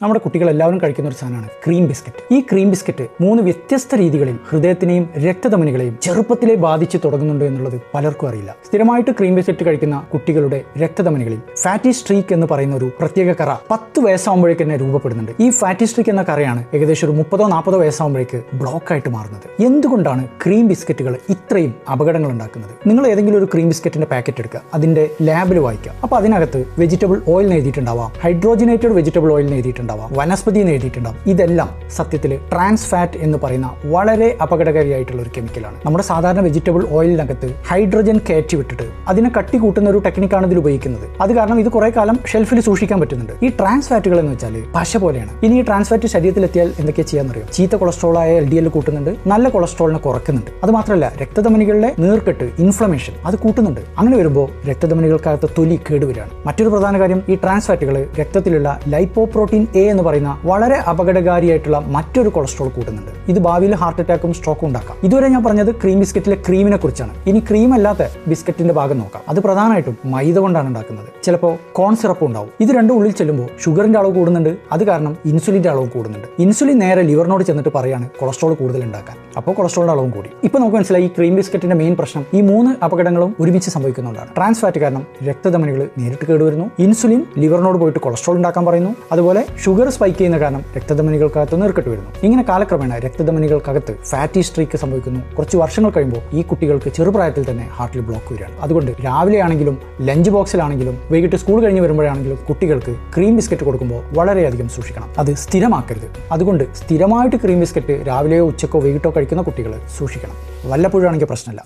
നമ്മുടെ കുട്ടികൾ എല്ലാവരും കഴിക്കുന്ന ഒരു സാധനമാണ് ക്രീം ബിസ്ക്കറ്റ്. ഈ ക്രീം ബിസ്ക്കറ്റ് 3 വ്യത്യസ്ത രീതികളിൽ ഹൃദയത്തിനെയും രക്തധമനികളെയും ചെറുപ്പത്തിലെ ബാധിച്ച് തുടങ്ങുന്നുണ്ട് എന്നുള്ളത് പലർക്കും അറിയില്ല. സ്ഥിരമായിട്ട് ക്രീം ബിസ്ക്കറ്റ് കഴിക്കുന്ന കുട്ടികളുടെ രക്തധമനികളിൽ ഫാറ്റി സ്ട്രീക്ക് എന്ന് പറയുന്ന ഒരു പ്രത്യേക കറ 10 വയസ്സാകുമ്പോഴേക്ക് തന്നെ രൂപപ്പെടുന്നുണ്ട്. ഈ ഫാറ്റി സ്ട്രീക്ക് എന്ന കറയാണ് ഏകദേശം ഒരു 30-40 വയസ്സാകുമ്പോഴേക്ക് ബ്ലോക്ക് ആയിട്ട് മാറുന്നത്. എന്തുകൊണ്ടാണ് ക്രീം ബിസ്ക്കറ്റുകൾ ഇത്രയും അപകടങ്ങൾ ഉണ്ടാക്കുന്നത്? നിങ്ങൾ ഏതെങ്കിലും ഒരു ക്രീം ബിസ്ക്കറ്റിന്റെ പാക്കറ്റ് എടുക്കുക, അതിന്റെ ലാബിൽ വായിക്കുക. അപ്പോൾ അതിനകത്ത് വെജിറ്റബിൾ ഓയിൽ എഴുതിയിട്ടുണ്ടാവാം, ഹൈഡ്രോജനേറ്റഡ് വെജിറ്റബിൾ ഓയിൽ എഴുതിയിട്ടുണ്ടാവാം, വനസ്പതി എഴുതിയിട്ടുണ്ടാവും. ഇതെല്ലാം സത്യത്തിൽ ട്രാൻസ് ഫാറ്റ് എന്ന് പറയുന്ന വളരെ അപകടകാരിയായിട്ടുള്ള ഒരു കെമിക്കലാണ്. നമ്മുടെ സാധാരണ വെജിറ്റബിൾ ഓയിലിനകത്ത് ഹൈഡ്രജൻ കയറ്റി വിട്ടിട്ട് അതിനെ കട്ടി കൂട്ടുന്ന ഒരു ടെക്നിക്കാണ് ഇതിൽ ഉപയോഗിക്കുന്നത്. അത് കാരണം ഇത് കുറെ കാലം ഷെൽഫിൽ സൂക്ഷിക്കാൻ പറ്റുന്നുണ്ട്. ഈ ട്രാൻസ് ഫാറ്റുകൾ എന്ന് വെച്ചാൽ പശ പോലെയാണ്. ഇനി ഈ ട്രാൻസ് ഫാറ്റ് ശരീരത്തിലെത്തിയാൽ എന്തൊക്കെ ചെയ്യാന്നറിയോ? ചീത്ത കൊളസ്ട്രോളായ LDL കൂട്ടുന്നുണ്ട്, നല്ല കൊളസ്ട്രോളിനെ കുറയ്ക്കുന്നുണ്ട്. അത് മാത്രമല്ല, രക്തധമനികളിലെ നീർക്കെട്ട്, ഇൻഫ്ലമേഷൻ അത് കൂട്ടുന്നുണ്ട്. അങ്ങനെ വരുമ്പോൾ രക്തധമനികൾക്കകത്ത് തൊലി കേടുവരികയാണ്. മറ്റൊരു പ്രധാന കാര്യം, ഈ ട്രാൻസ് ഫാറ്റുകൾ രക്തത്തിലുള്ള ലൈപ്പോപ്രോട്ടീൻ A എന്ന് പറയുന്ന വളരെ അപകടകാരിയായിട്ടുള്ള മറ്റൊരു കൊളസ്ട്രോൾ കൂട്ടുന്നുണ്ട്. ഇത് ഭാവിയിൽ ഹാർട്ട് അറ്റാക്കും സ്ട്രോക്കും ഉണ്ടാക്കാം. ഇതുവരെ ഞാൻ പറഞ്ഞത് ക്രീം ബിസ്ക്കറ്റിലെ ക്രീമിനെ കുറിച്ചാണ്. ഇനി ക്രീം അല്ലാത്ത ബിസ്ക്കറ്റിന്റെ ഭാഗം നോക്കാം. അത് പ്രധാനമായിട്ടും മൈദ കൊണ്ടാണ് ഉണ്ടാക്കുന്നത്. ചിലപ്പോൾ കോൺ സിറപ്പ് ഉണ്ടാവും. ഇത് രണ്ടും ഉള്ളിൽ ചെല്ലുമ്പോൾ ഷുഗറിന്റെ അളവ് കൂടുന്നുണ്ട്. അത് കാരണം ഇൻസുലിന്റെ അളവ് കൂടുന്നുണ്ട്. ഇൻസുലിൻ നേരെ ലിവറിനോട് ചെന്നിട്ട് പറയാണ് കൊളസ്ട്രോൾ കൂടുതൽ ഉണ്ടാക്കാൻ. അപ്പോൾ കൊളസ്ട്രോളിന്റെ അളവും കൂടി. ഇപ്പൊ നമുക്ക് മനസ്സിലായി ഈ ക്രീം ബിസ്ക്കറ്റിന്റെ മെയിൻ പ്രശ്നം ഈ 3 അപകടങ്ങളും ഒരുമിച്ച് സംഭവിക്കുന്നതുകൊണ്ടാണ്. ട്രാൻസ് ഫാറ്റ് കാരണം രക്തധമനികൾ നേരിട്ട് കേടുവരുന്നു, ഇൻസുലിൻ ലിവറിനോട് പോയിട്ട് കൊളസ്ട്രോൾ ഉണ്ടാക്കാൻ പറയുന്നു, അതുപോലെ ഷുഗർ സ്പൈക്ക് ചെയ്യുന്ന കാരണം രക്തധമനികൾക്കകത്ത് നീർക്കെട്ട് വരുന്നു. ഇങ്ങനെ കാലക്രമേണ രക്തധമനികൾക്കകത്ത് ഫാറ്റി സ്ട്രീക്ക് സംഭവിക്കുന്നു. കുറച്ച് വർഷങ്ങൾ കഴിയുമ്പോൾ ഈ കുട്ടികൾക്ക് ചെറുപ്രായത്തിൽ തന്നെ ഹാർട്ടിൽ ബ്ലോക്ക് വരികയാണ്. അതുകൊണ്ട് രാവിലെ ആണെങ്കിലും ലഞ്ച് ബോക്സിലാണെങ്കിലും വൈകിട്ട് സ്കൂൾ കഴിഞ്ഞ് വരുമ്പോഴാണെങ്കിലും കുട്ടികൾക്ക് ക്രീം ബിസ്ക്കറ്റ് കൊടുക്കുമ്പോൾ വളരെയധികം സൂക്ഷിക്കണം. അത് സ്ഥിരമാക്കരുത്. അതുകൊണ്ട് സ്ഥിരമായിട്ട് ക്രീം ബിസ്ക്കറ്റ് രാവിലെയോ ഉച്ചക്കോ വൈകിട്ടോ കഴിക്കുന്ന കുട്ടികൾ സൂക്ഷിക്കണം. വല്ലപ്പോഴാണെങ്കിൽ പ്രശ്നമില്ല.